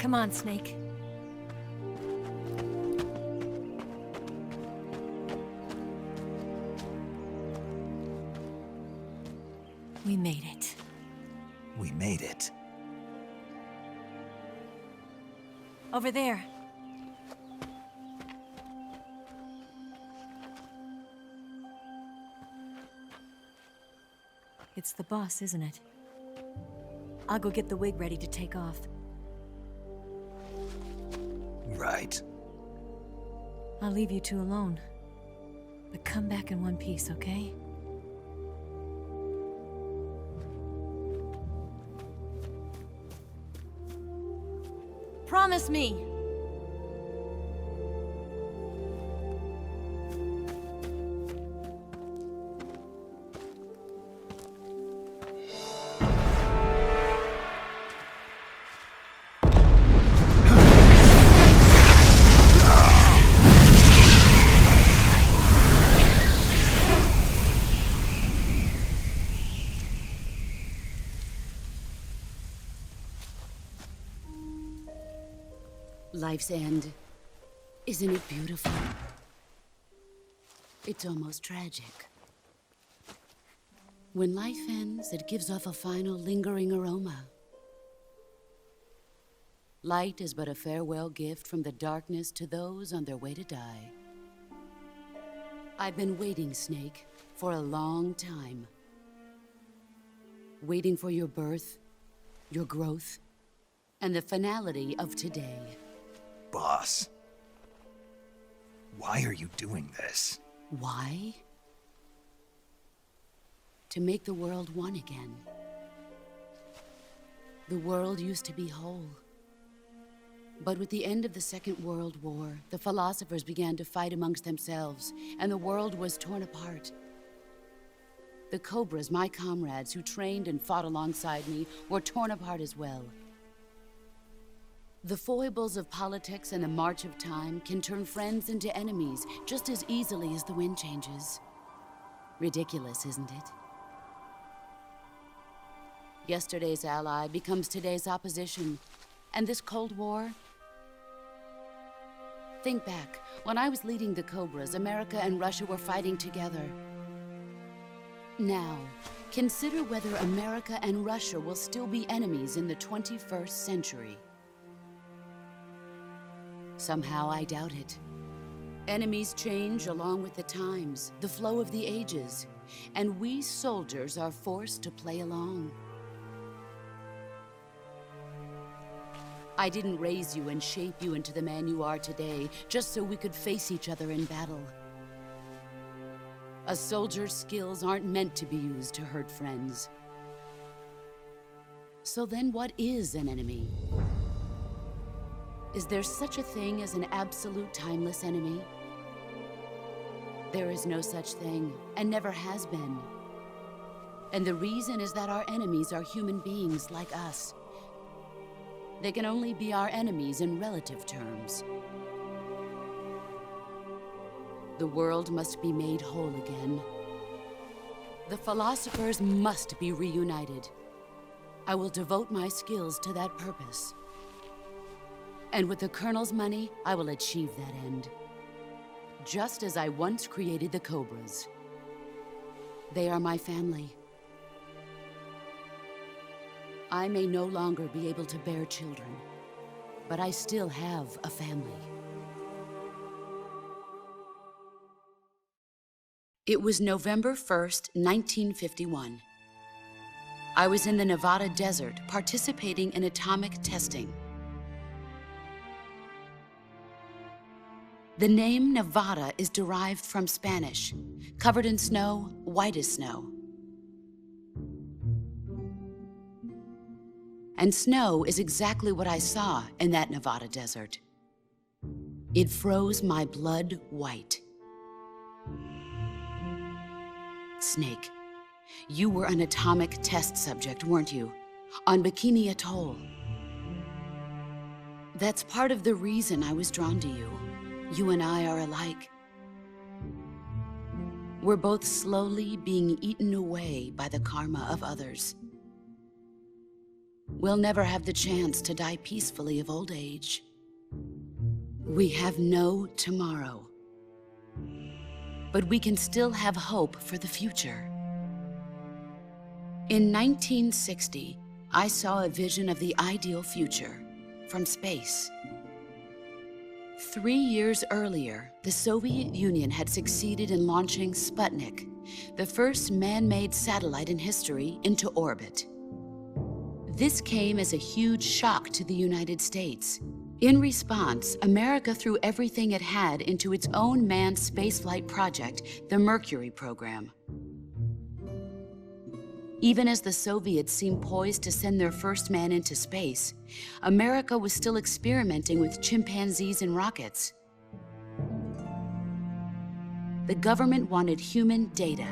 Come on, Snake. We made it. We made it. Over there. It's the boss, isn't it? I'll go get the wig ready to take off. Right. I'll leave you two alone. But come back in one piece, okay? Promise me! Life's end. Isn't it beautiful? It's almost tragic. When life ends, it gives off a final lingering aroma. Light is but a farewell gift from the darkness to those on their way to die. I've been waiting, Snake, for a long time. Waiting for your birth, your growth, and the finality of today. Boss. Why are you doing this? Why? To make the world one again. The world used to be whole. But with the end of the Second World War, the philosophers began to fight amongst themselves, and the world was torn apart. The Cobras, my comrades who trained and fought alongside me, were torn apart as well. The foibles of politics and the march of time can turn friends into enemies just as easily as the wind changes. Ridiculous, isn't it? Yesterday's ally becomes today's opposition, and this Cold War? Think back. When I was leading the Cobras, America and Russia were fighting together. Now, consider whether America and Russia will still be enemies in the 21st century. Somehow I doubt it. Enemies change along with the times, the flow of the ages, and we soldiers are forced to play along. I didn't raise you and shape you into the man you are today just so we could face each other in battle. A soldier's skills aren't meant to be used to hurt friends. So then what is an enemy? Is there such a thing as an absolute timeless enemy? There is no such thing, and never has been. And the reason is that our enemies are human beings like us. They can only be our enemies in relative terms. The world must be made whole again. The philosophers must be reunited. I will devote my skills to that purpose. And with the Colonel's money, I will achieve that end. Just as I once created the Cobras. They are my family. I may no longer be able to bear children, but I still have a family. It was November 1st, 1951. I was in the Nevada desert participating in atomic testing. The name Nevada is derived from Spanish, covered in snow, white as snow. And snow is exactly what I saw in that Nevada desert. It froze my blood white. Snake, you were an atomic test subject, weren't you? On Bikini Atoll. That's part of the reason I was drawn to you. You and I are alike. We're both slowly being eaten away by the karma of others. we'll never have the chance to die peacefully of old age. We have no tomorrow. But we can still have hope for the future. In 1960, I saw a vision of the ideal future from space. 3 years earlier, the Soviet Union had succeeded in launching Sputnik, the first man-made satellite in history, into orbit. This came as a huge shock to the United States. In response, America threw everything it had into its own manned spaceflight project, the Mercury program. Even as the Soviets seemed poised to send their first man into space, America was still experimenting with chimpanzees and rockets. The government wanted human data,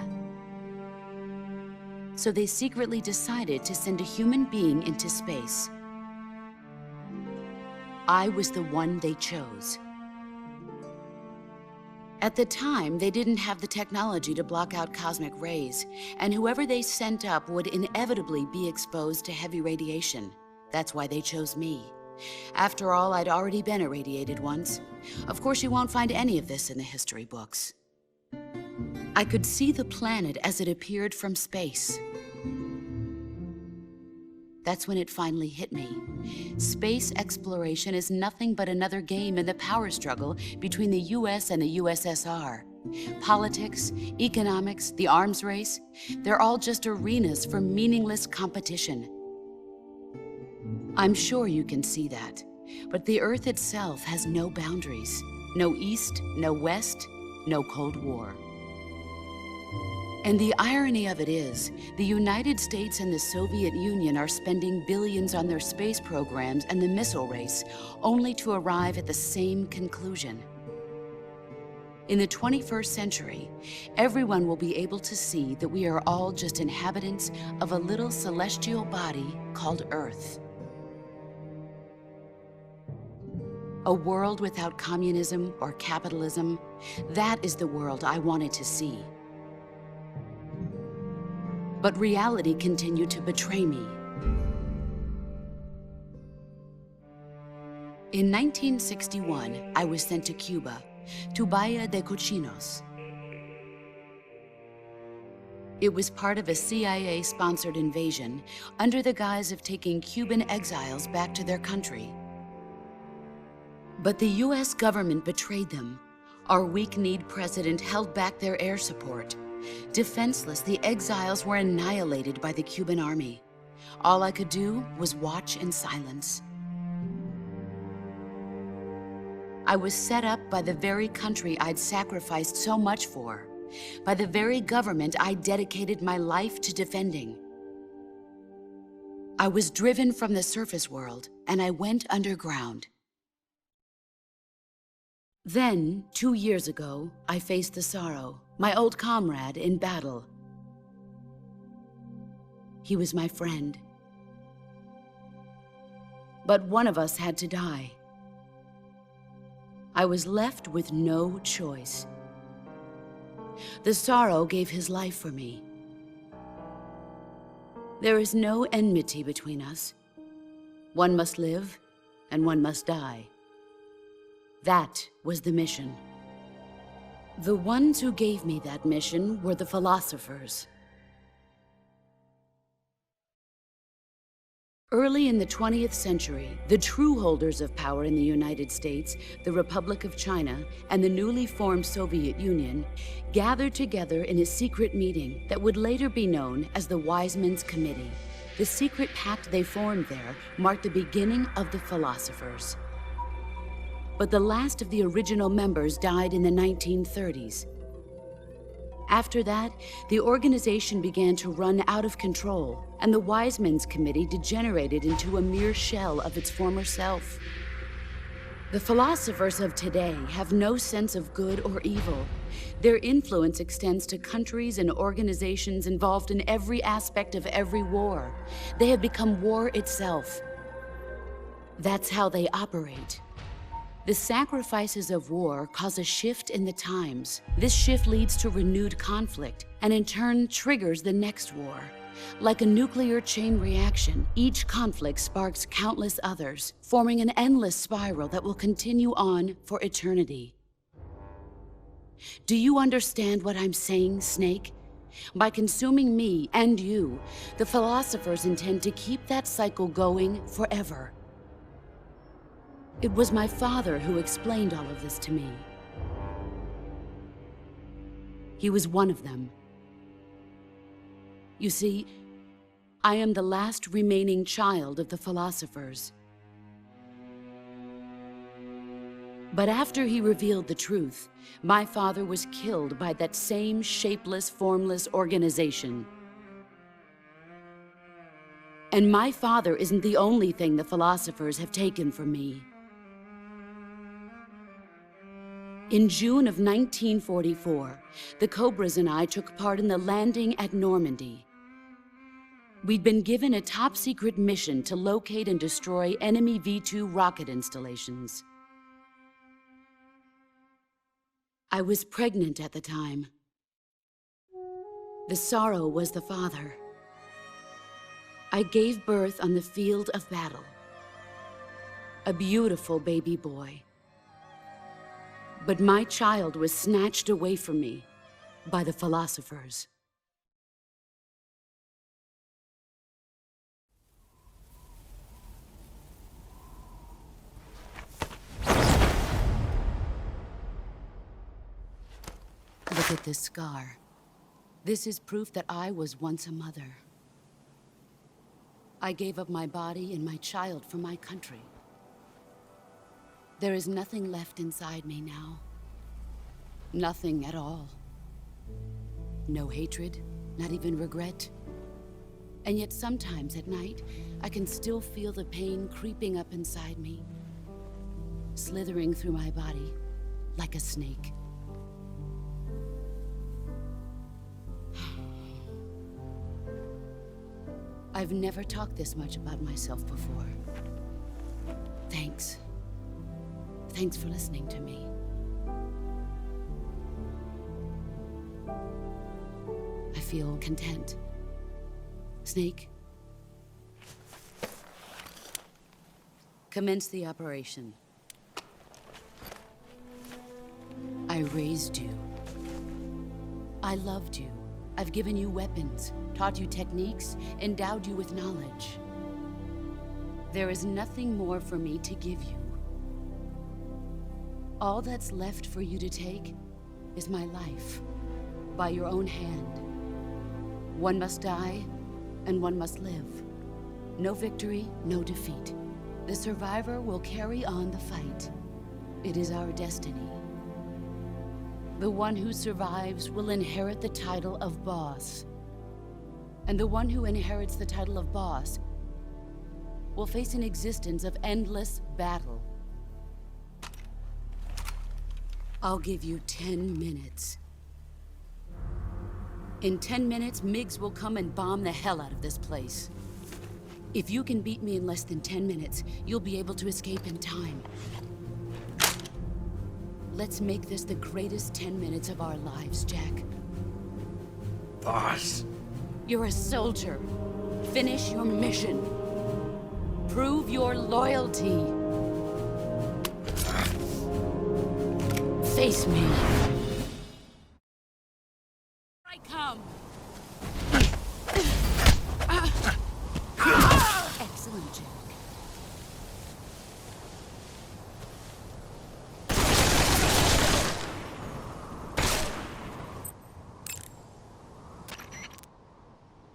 so they secretly decided to send a human being into space. I was the one they chose. At the time, they didn't have the technology to block out cosmic rays, and whoever they sent up would inevitably be exposed to heavy radiation. That's why they chose me. After all, I'd already been irradiated once. Of course, you won't find any of this in the history books. I could see the planet as it appeared from space. That's when it finally hit me. Space exploration is nothing but another game in the power struggle between the US and the USSR. Politics, economics, the arms race, they're all just arenas for meaningless competition. I'm sure you can see that, but the Earth itself has no boundaries. No East, no West, no Cold War. And the irony of it is, the United States and the Soviet Union are spending billions on their space programs and the missile race, only to arrive at the same conclusion. In the 21st century, everyone will be able to see that we are all just inhabitants of a little celestial body called Earth. A world without communism or capitalism, that is the world I wanted to see. But reality continued to betray me. In 1961, I was sent to Cuba, to Bahia de Cochinos. It was part of a CIA-sponsored invasion under the guise of taking Cuban exiles back to their country. But the US government betrayed them. Our weak-kneed president held back their air support. Defenseless, the exiles were annihilated by the Cuban army. All I could do was watch in silence. I was set up by the very country I'd sacrificed so much for, by the very government I dedicated my life to defending. I was driven from the surface world, and I went underground. Then, 2 years ago, I faced the Sorrow, my old comrade in battle. He was my friend. But one of us had to die. I was left with no choice. The Sorrow gave his life for me. There is no enmity between us. One must live, and one must die. That was the mission. The ones who gave me that mission were the philosophers. Early in the 20th century, the true holders of power in the United States, the Republic of China, and the newly formed Soviet Union gathered together in a secret meeting that would later be known as the Wiseman's Committee. The secret pact they formed there marked the beginning of the philosophers. But the last of the original members died in the 1930s. After that, the organization began to run out of control, and the Wiseman's Committee degenerated into a mere shell of its former self. The philosophers of today have no sense of good or evil. Their influence extends to countries and organizations involved in every aspect of every war. They have become war itself. That's how they operate. The sacrifices of war cause a shift in the times. This shift leads to renewed conflict, and in turn triggers the next war. Like a nuclear chain reaction, each conflict sparks countless others, forming an endless spiral that will continue on for eternity. Do you understand what I'm saying, Snake? By consuming me and you, the philosophers intend to keep that cycle going forever. It was my father who explained all of this to me. He was one of them. You see, I am the last remaining child of the philosophers. But after he revealed the truth, my father was killed by that same shapeless, formless organization. And my father isn't the only thing the philosophers have taken from me. In June of 1944, the Cobras and I took part in the landing at Normandy. We'd been given a top-secret mission to locate and destroy enemy V-2 rocket installations. I was pregnant at the time. The sorrow was the father. I gave birth on the field of battle. A beautiful baby boy. But my child was snatched away from me by the philosophers. Look at this scar. This is proof that I was once a mother. I gave up my body and my child for my country. There is nothing left inside me now. Nothing at all. No hatred, not even regret. And yet sometimes at night, I can still feel the pain creeping up inside me, slithering through my body like a snake. I've never talked this much about myself before. Thanks. Thanks for listening to me. I feel content. Snake? Commence the operation. I raised you. I loved you. I've given you weapons, taught you techniques, endowed you with knowledge. There is nothing more for me to give you. All that's left for you to take is my life, by your own hand. One must die, and one must live. No victory, no defeat. The survivor will carry on the fight. It is our destiny. The one who survives will inherit the title of boss. And the one who inherits the title of boss will face an existence of endless battle. I'll give you 10 minutes. In 10 minutes, MiGs will come and bomb the hell out of this place. If you can beat me in less than 10 minutes, you'll be able to escape in time. Let's make this the greatest 10 minutes of our lives, Jack. Boss. You're a soldier. Finish your mission. Prove your loyalty. Face me. I come. Excellent, Jack.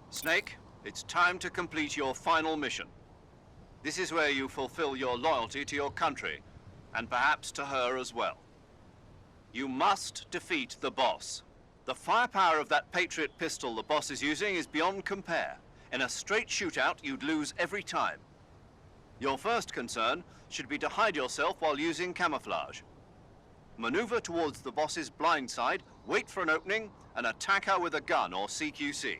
Snake, it's time to complete your final mission. This is where you fulfill your loyalty to your country, and perhaps to her as well. You must defeat the boss. The firepower of that Patriot pistol the boss is using is beyond compare. In a straight shootout, you'd lose every time. Your first concern should be to hide yourself while using camouflage. Maneuver towards the boss's blind side, wait for an opening, and attack her with a gun or CQC.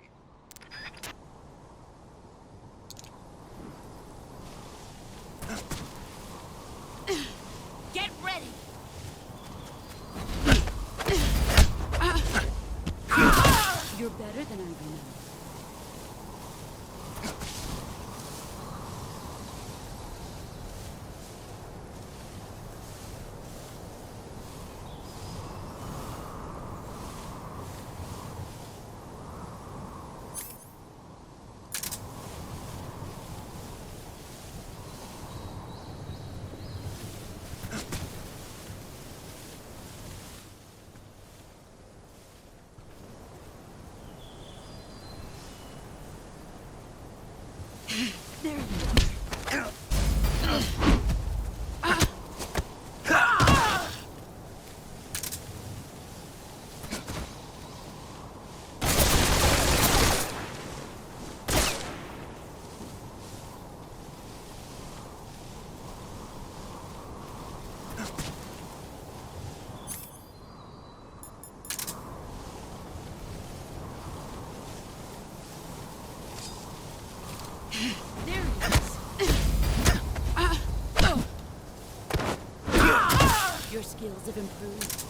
Get ready! You're better than I remember. There you are. There he is. Your skills have improved.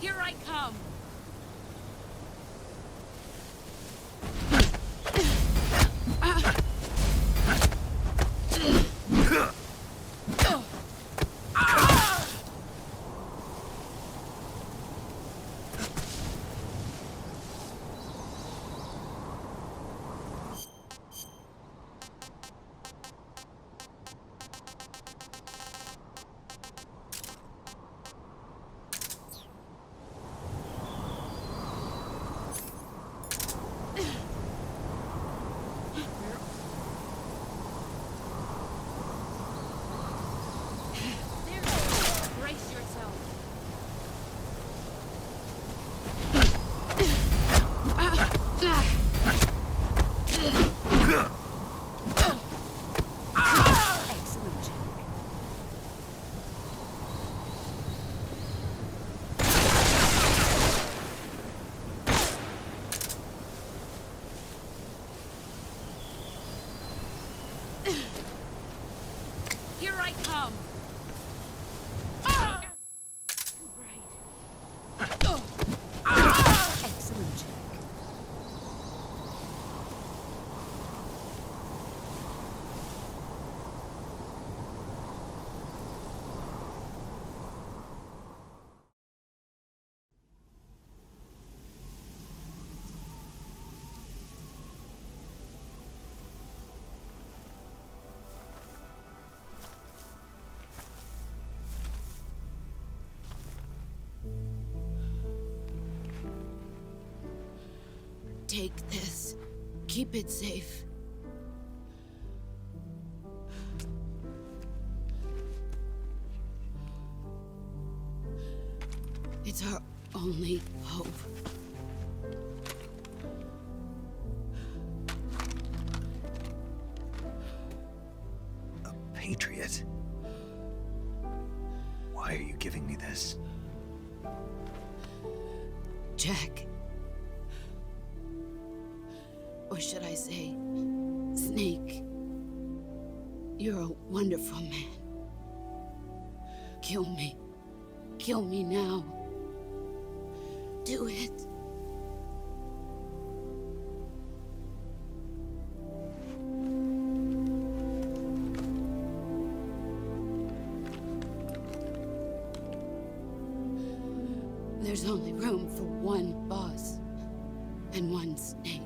Here I come. Brace yourself. Excellent, Jack. Here I come. Excellent, Jack. Take this. Keep it safe. It's our only hope. A patriot? Why are you giving me this? Jack. Or should I say, Snake? You're a wonderful man. Kill me. Kill me now. Do it. There's only room for one boss and one Snake.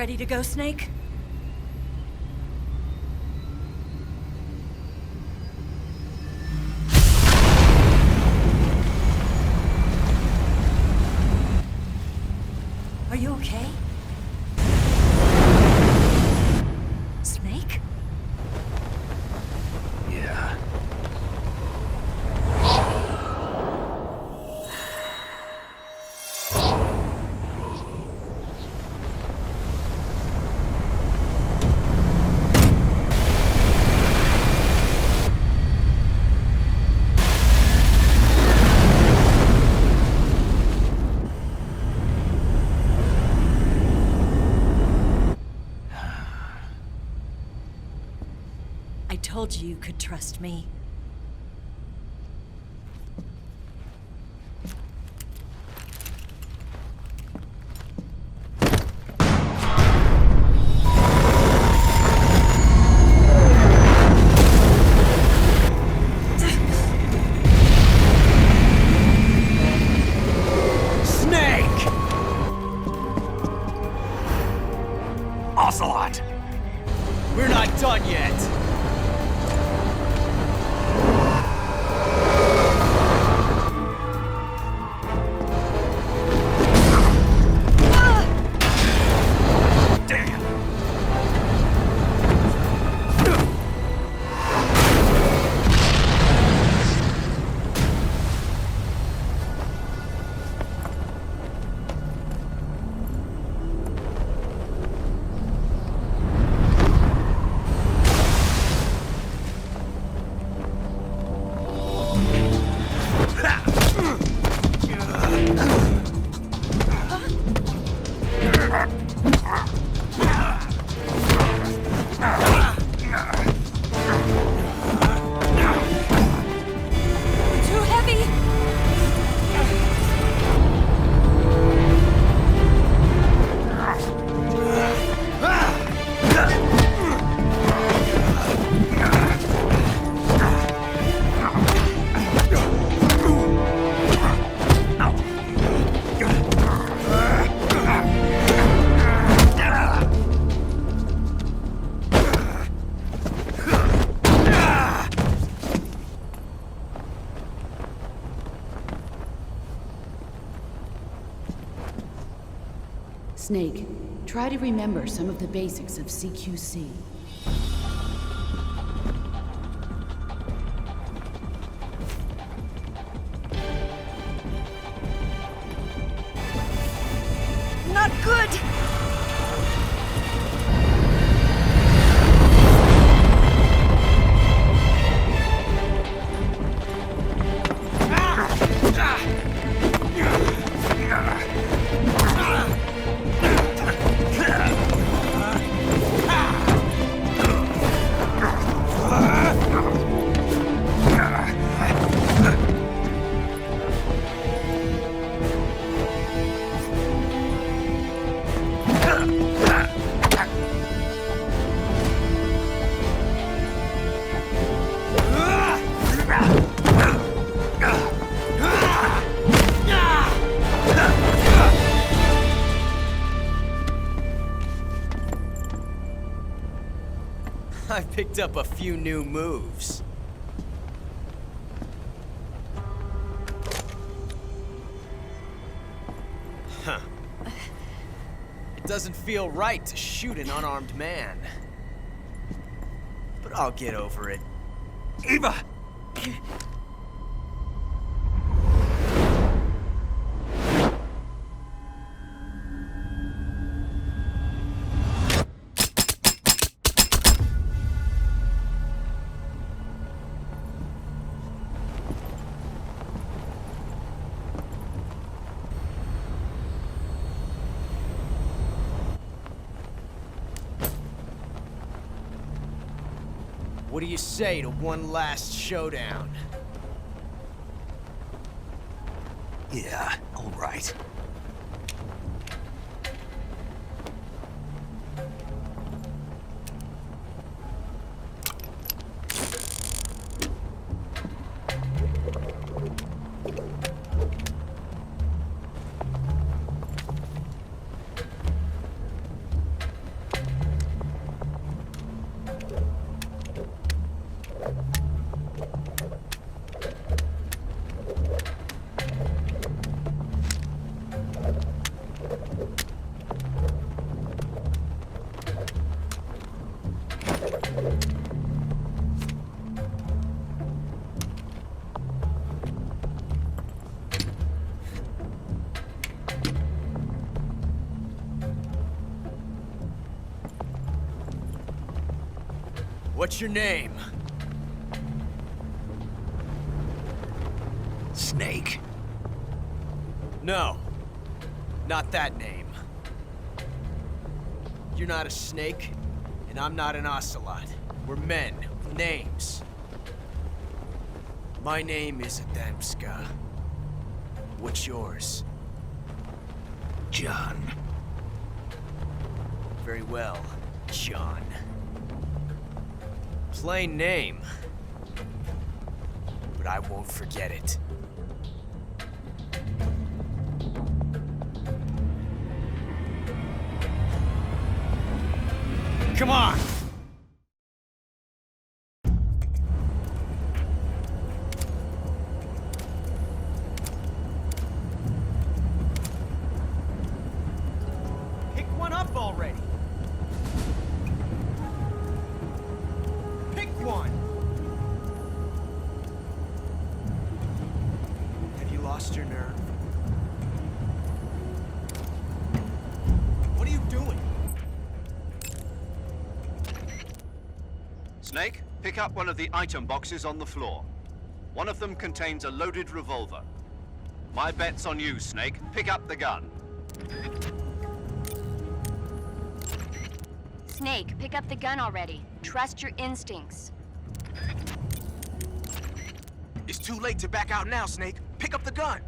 Ready to go, Snake? Are you okay? Snake? Yeah. I told you you could trust me. Snake! Ocelot! We're not done yet! Damn! Too heavy! Snake, try to remember some of the basics of CQC. Not good! I've picked up a few new moves. Huh. It doesn't feel right to shoot an unarmed man. But I'll get over it. Eva! What do you say to one last showdown? Yeah, all right. What's your name? Snake. No. Not that name. You're not a snake, and I'm not an ocelot. We're men with names. My name is Adamska. What's yours? John. Very well, John. Plain name. But I won't forget it. Come on! Pick one up already! Pick one! Have you lost your nerve? What are you doing? Snake, pick up one of the item boxes on the floor. One of them contains a loaded revolver. My bet's on you, Snake. Pick up the gun. Snake, pick up the gun already. Trust your instincts. It's too late to back out now, Snake. Pick up the gun!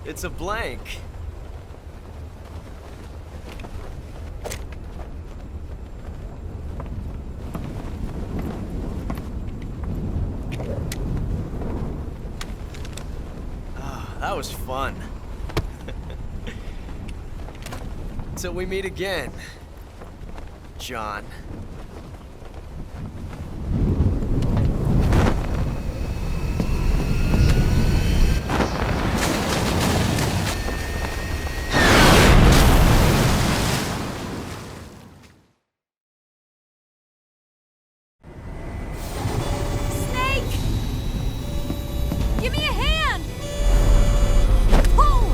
It's a blank. That was fun. Till we meet again, John. Give me a hand! Pull!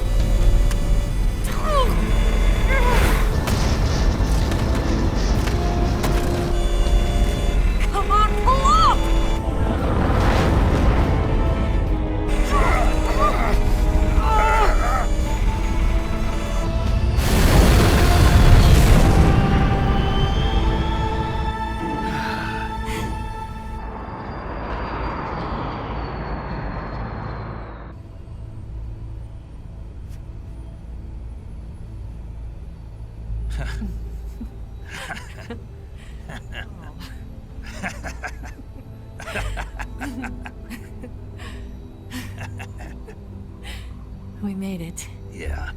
Come on, pull up! We made it. Yeah,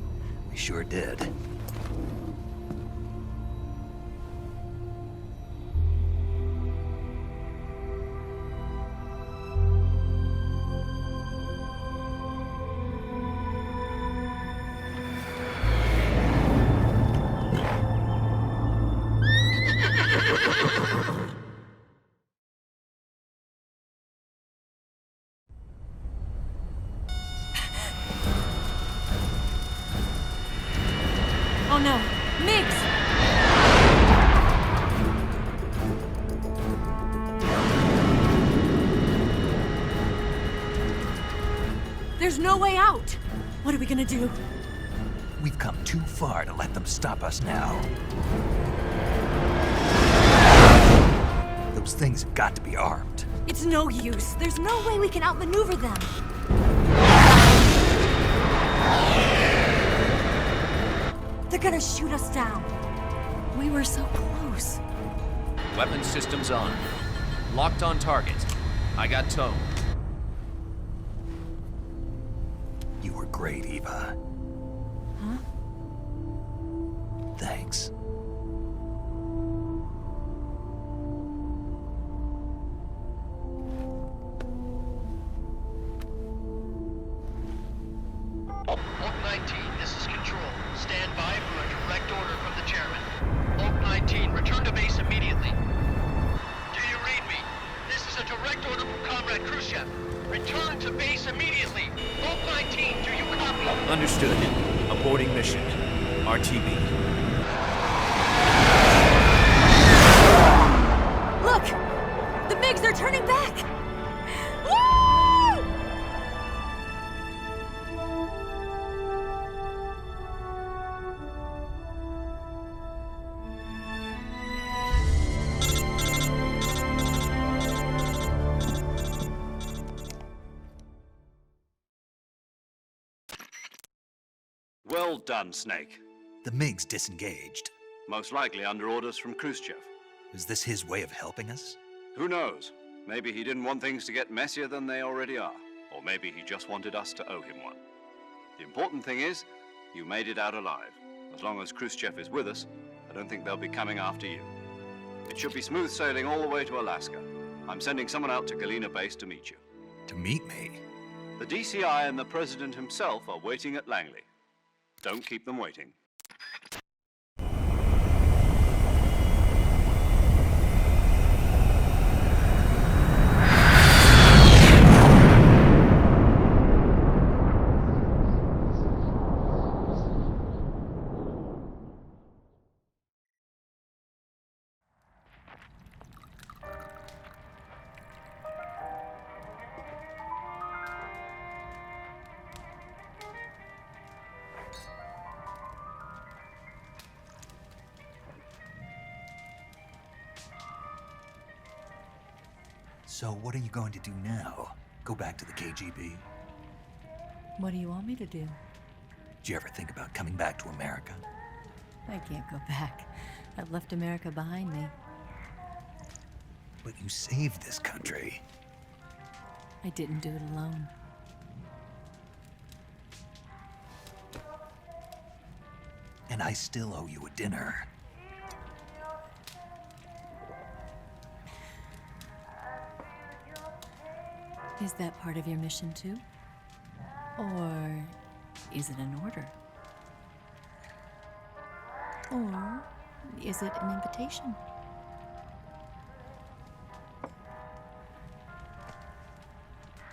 we sure did. Oh no, Miggs! There's no way out! What are we gonna do? We've come too far to let them stop us now. Those things have got to be armed. It's no use. There's no way we can outmaneuver them. They're gonna shoot us down. We were so close. Weapon systems on. Locked on target. I got towed. You were great, Eva. Huh? Thanks. Oak 19, this is Control. Stand by for a direct order from the chairman. Oak 19, return to base immediately. Do you read me? This is a direct order from Comrade Khrushchev. Return to base immediately. Oak 19, do you copy? Understood. Aborting mission. RTB. Look! The MiGs are turning back! Woo! Well done, Snake. The MiGs disengaged. Most likely under orders from Khrushchev. Is this his way of helping us? Who knows? Maybe he didn't want things to get messier than they already are. Or maybe he just wanted us to owe him one. The important thing is, you made it out alive. As long as Khrushchev is with us, I don't think they'll be coming after you. It should be smooth sailing all the way to Alaska. I'm sending someone out to Galena Base to meet you. To meet me? The DCI and the President himself are waiting at Langley. Don't keep them waiting. So what are you going to do now? Go back to the KGB? What do you want me to do? Did you ever think about coming back to America? I can't go back. I've left America behind me. But you saved this country. I didn't do it alone. And I still owe you a dinner. Is that part of your mission too? Or is it an order? Or is it an invitation?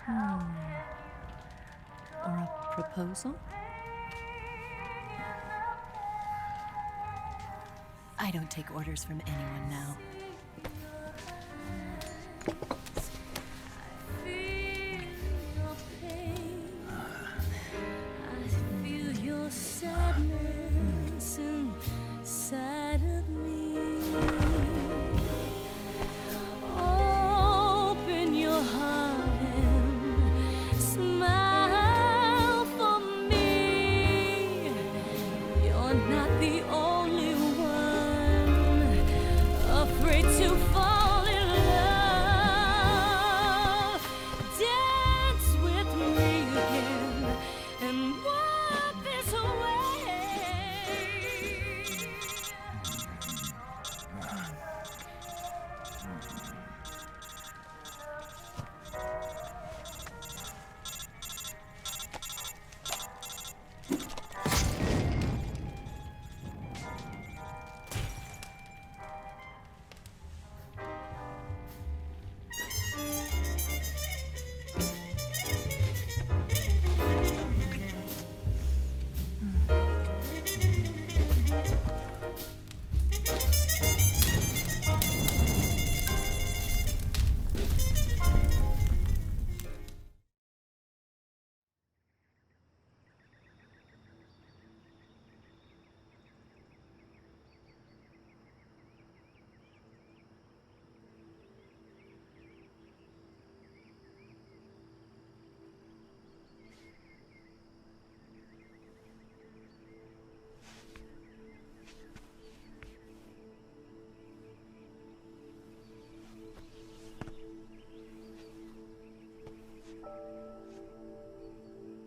Or a proposal? I don't take orders from anyone now. Afraid to fall in love.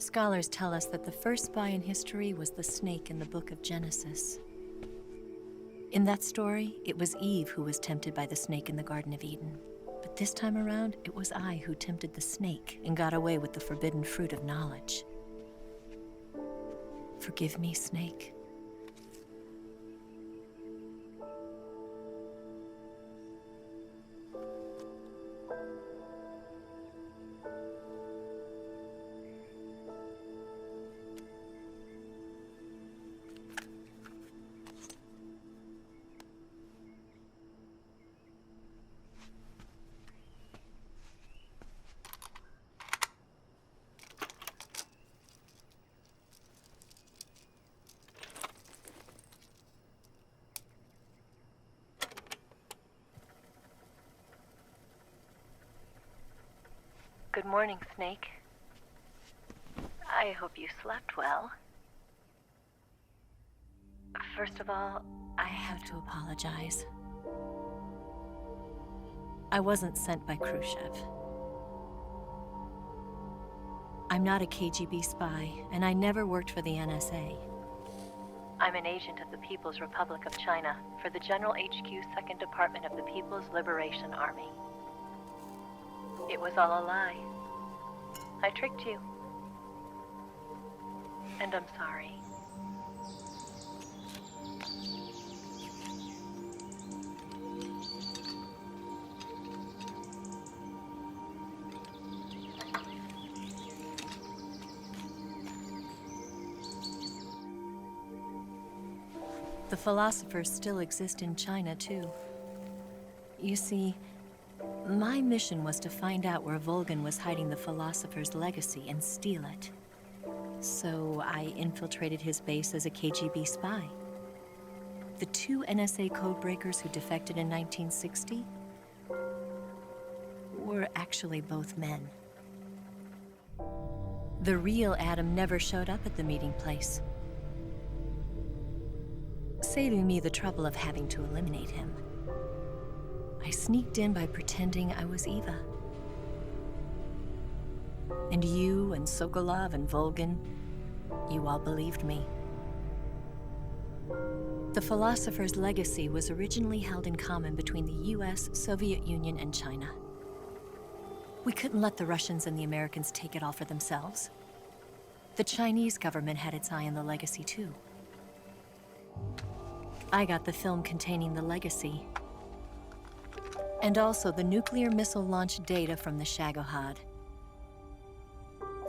Scholars tell us that the first spy in history was the snake in the book of Genesis. In that story, it was Eve who was tempted by the snake in the Garden of Eden. But this time around, it was I who tempted the snake and got away with the forbidden fruit of knowledge. Forgive me, Snake. Good morning, Snake. I hope you slept well. First of all, I have to apologize. I wasn't sent by Khrushchev. I'm not a KGB spy, and I never worked for the NSA. I'm an agent of the People's Republic of China for the General HQ 2nd Department of the People's Liberation Army. It was all a lie. I tricked you. And I'm sorry. The philosophers still exist in China, too. You see, my mission was to find out where Volgin was hiding the philosopher's legacy and steal it. So I infiltrated his base as a KGB spy. The 2 NSA codebreakers who defected in 1960 were actually both men. The real Adam never showed up at the meeting place, saving me the trouble of having to eliminate him. I sneaked in by pretending I was Eva. And you and Sokolov and Volgin, you all believed me. The philosopher's legacy was originally held in common between the US, Soviet Union, and China. We couldn't let the Russians and the Americans take it all for themselves. The Chinese government had its eye on the legacy too. I got the film containing the legacy, and also the nuclear missile launch data from the Shagohod.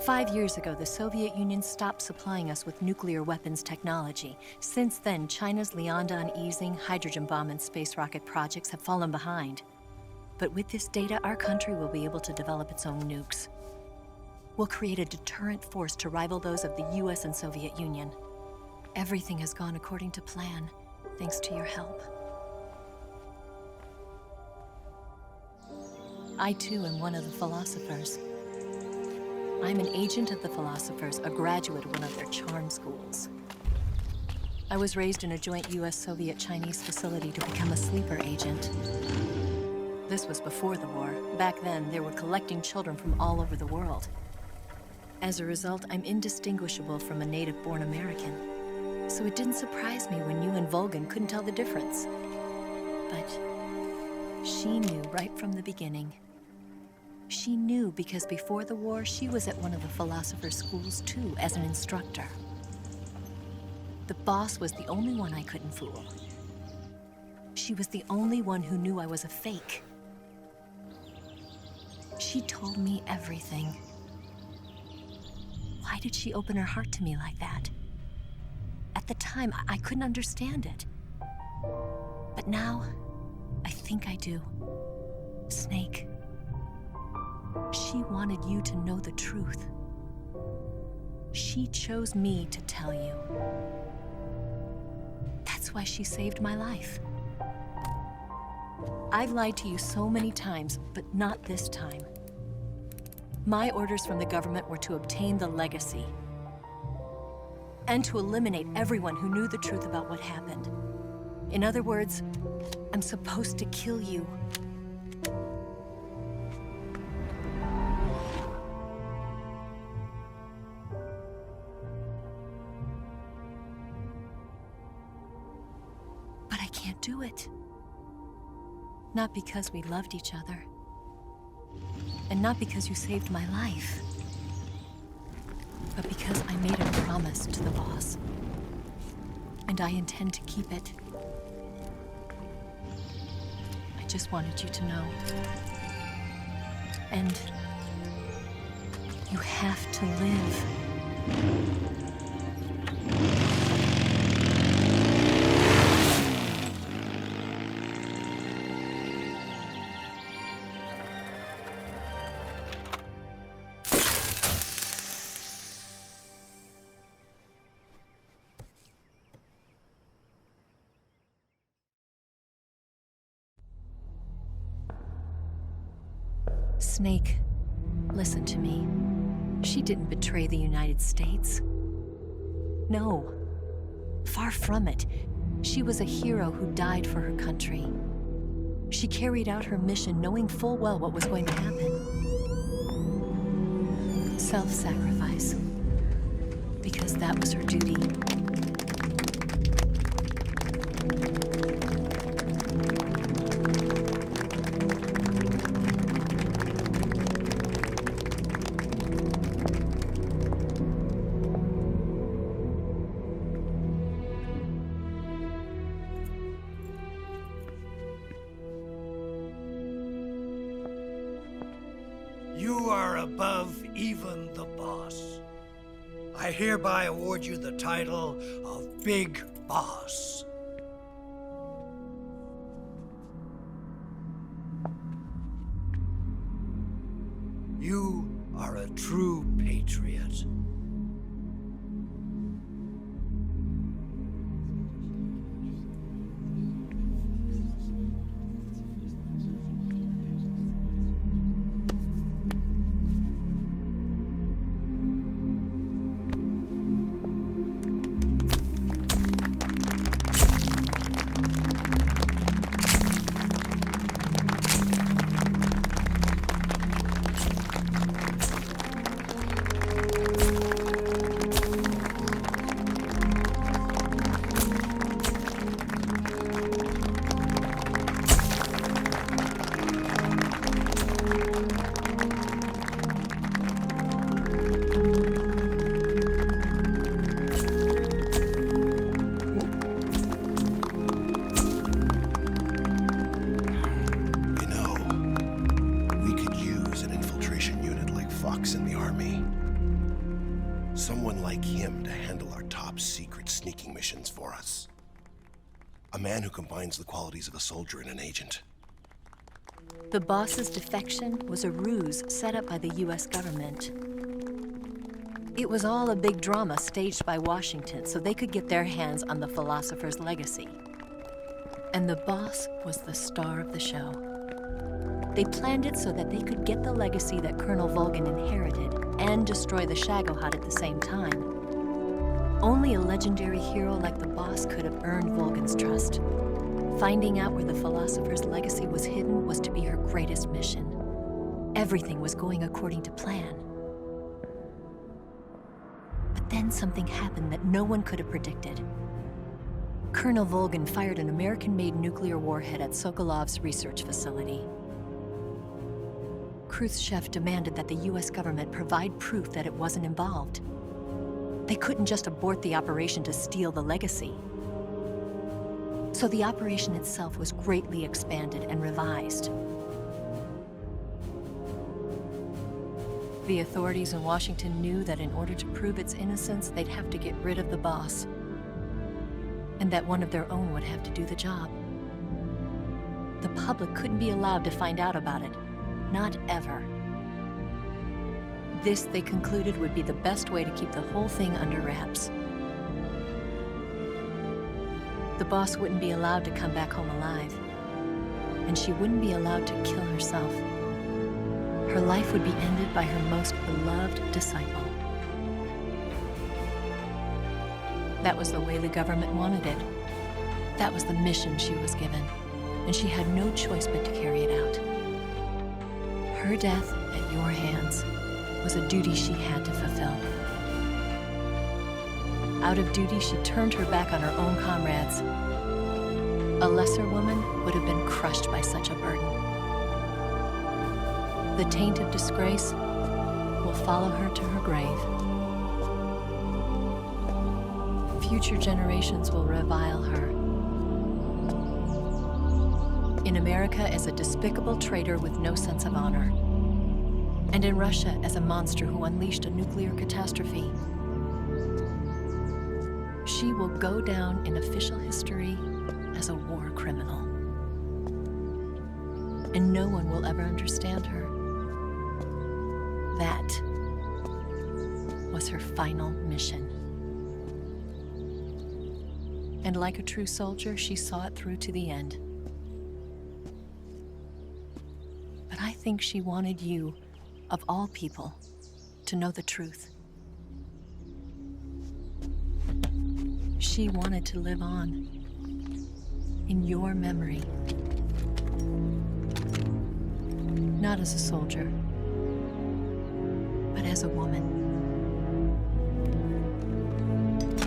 5 years ago, the Soviet Union stopped supplying us with nuclear weapons technology. Since then, China's Liaodong easing, hydrogen bomb, and space rocket projects have fallen behind. But with this data, our country will be able to develop its own nukes. We'll create a deterrent force to rival those of the US and Soviet Union. Everything has gone according to plan, thanks to your help. I too am one of the philosophers. I'm an agent of the philosophers, a graduate of one of their charm schools. I was raised in a joint US-Soviet-Chinese facility to become a sleeper agent. This was before the war. Back then, they were collecting children from all over the world. As a result, I'm indistinguishable from a native-born American. So it didn't surprise me when you and Volgin couldn't tell the difference. But she knew right from the beginning. She knew because before the war, she was at one of the philosopher's schools too, as an instructor. The boss was the only one I couldn't fool. She was the only one who knew I was a fake. She told me everything. Why did she open her heart to me like that? At the time, I couldn't understand it. But now, I think I do. Snake. She wanted you to know the truth. She chose me to tell you. That's why she saved my life. I've lied to you so many times, but not this time. My orders from the government were to obtain the legacy and to eliminate everyone who knew the truth about what happened. In other words, I'm supposed to kill you. do it. Not because we loved each other. And not because you saved my life. But because I made a promise to the boss. And I intend to keep it. I just wanted you to know. And you have to live. Snake, listen to me. She didn't betray the United States. No. Far from it. She was a hero who died for her country. She carried out her mission knowing full well what was going to happen. Self-sacrifice. Because that was her duty. You are above even the boss. I hereby award you the title of Big Boss. You are a true patriot. Someone like him to handle our top secret sneaking missions for us. A man who combines the qualities of a soldier and an agent. The boss's defection was a ruse set up by the US government. It was all a big drama staged by Washington so they could get their hands on the philosopher's legacy. And the boss was the star of the show. They planned it so that they could get the legacy that Colonel Volgin inherited and destroy the Shagohod at the same time. Only a legendary hero like the boss could have earned Volgin's trust. Finding out where the philosopher's legacy was hidden was to be her greatest mission. Everything was going according to plan. But then something happened that no one could have predicted. Colonel Volgin fired an American-made nuclear warhead at Sokolov's research facility. Khrushchev demanded that the US government provide proof that it wasn't involved. They couldn't just abort the operation to steal the legacy. So the operation itself was greatly expanded and revised. The authorities in Washington knew that in order to prove its innocence, they'd have to get rid of the boss. And that one of their own would have to do the job. The public couldn't be allowed to find out about it. Not ever. This, they concluded, would be the best way to keep the whole thing under wraps. The boss wouldn't be allowed to come back home alive. And she wouldn't be allowed to kill herself. Her life would be ended by her most beloved disciple. That was the way the government wanted it. That was the mission she was given. And she had no choice but to carry it out. Her death at your hands was a duty she had to fulfill. Out of duty, she turned her back on her own comrades A lesser woman would have been crushed by such a burden. The taint of disgrace will follow her to her grave. Future generations will revile her. In America as a despicable traitor with no sense of honor. And in Russia as a monster who unleashed a nuclear catastrophe. She will go down in official history as a war criminal. And no one will ever understand her. That was her final mission. And like a true soldier, she saw it through to the end. But I think she wanted you, of all people, to know the truth. She wanted to live on in your memory. Not as a soldier, but as a woman.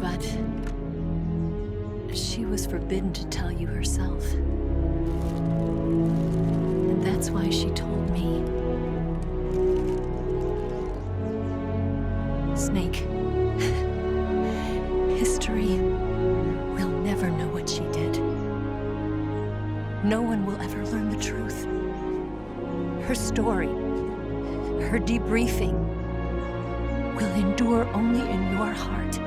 But she was forbidden to tell you herself. And that's why she told me. Snake, history will never know what she did. No one will ever learn the truth. Her story, her debriefing, will endure only in your heart.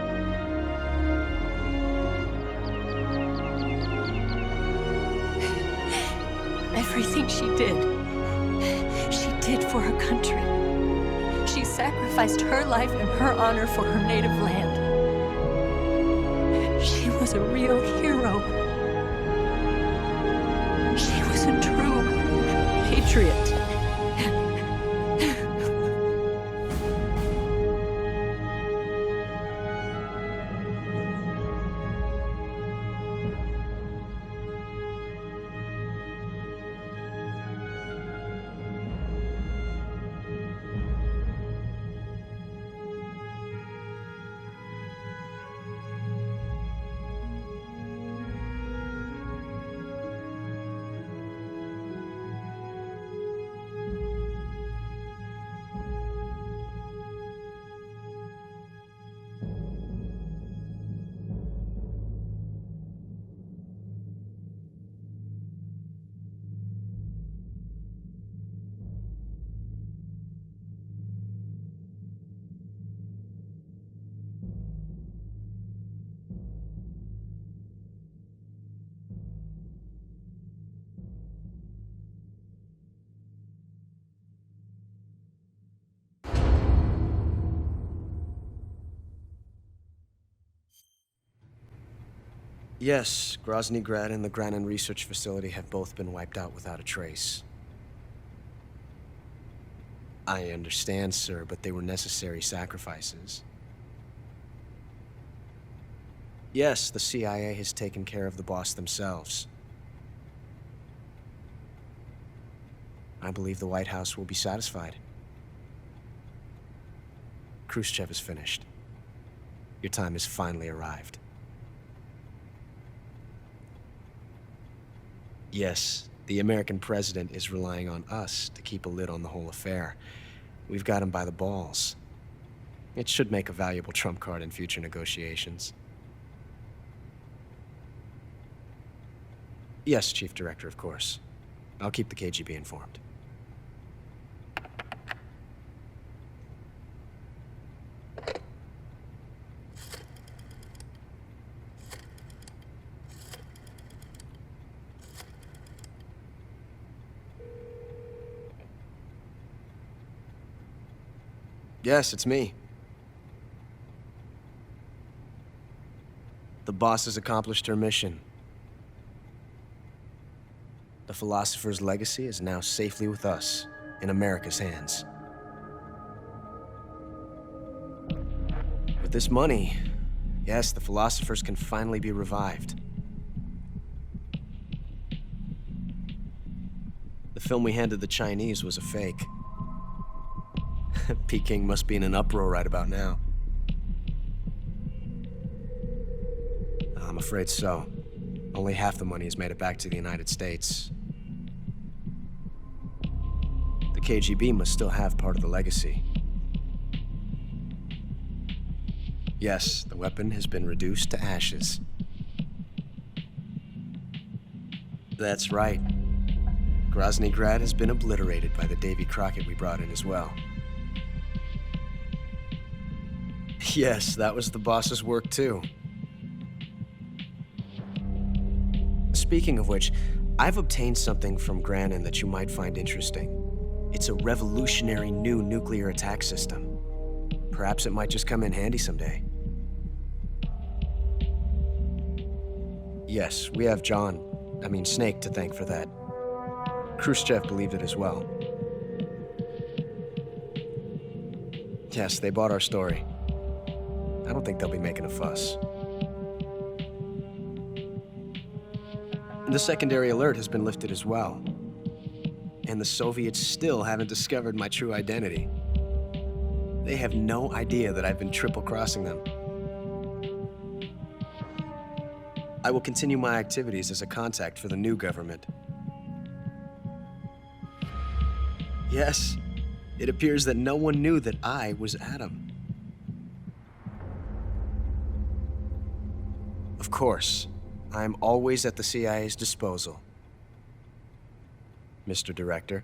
Everything she did for her country. She sacrificed her life and her honor for her native land. She was a real hero. She was a true patriot. Yes, Grozny Grad and the Granin Research Facility have both been wiped out without a trace. I understand, sir, but they were necessary sacrifices. Yes, the CIA has taken care of the boss themselves. I believe the White House will be satisfied. Khrushchev is finished. Your time has finally arrived. Yes, the American president is relying on us to keep a lid on the whole affair. We've got him by the balls. It should make a valuable trump card in future negotiations. Yes, Chief Director, of course. I'll keep the KGB informed. Yes, it's me. The boss has accomplished her mission. The philosopher's legacy is now safely with us, in America's hands. With this money, yes, the philosophers can finally be revived. The film we handed the Chinese was a fake. Peking must be in an uproar right about now. I'm afraid so. Only half the money has made it back to the United States. The KGB must still have part of the legacy. Yes, the weapon has been reduced to ashes. That's right. Grozny Grad has been obliterated by the Davy Crockett we brought in as well. Yes, that was the boss's work too. Speaking of which, I've obtained something from Granin that you might find interesting. It's a revolutionary new nuclear attack system. Perhaps it might just come in handy someday. Yes, we have Snake to thank for that. Khrushchev believed it as well. Yes, they bought our story. I don't think they'll be making a fuss. The secondary alert has been lifted as well. And the Soviets still haven't discovered my true identity. They have no idea that I've been triple-crossing them. I will continue my activities as a contact for the new government. Yes, it appears that no one knew that I was Adam. Of course, I am always at the CIA's disposal, Mr. Director.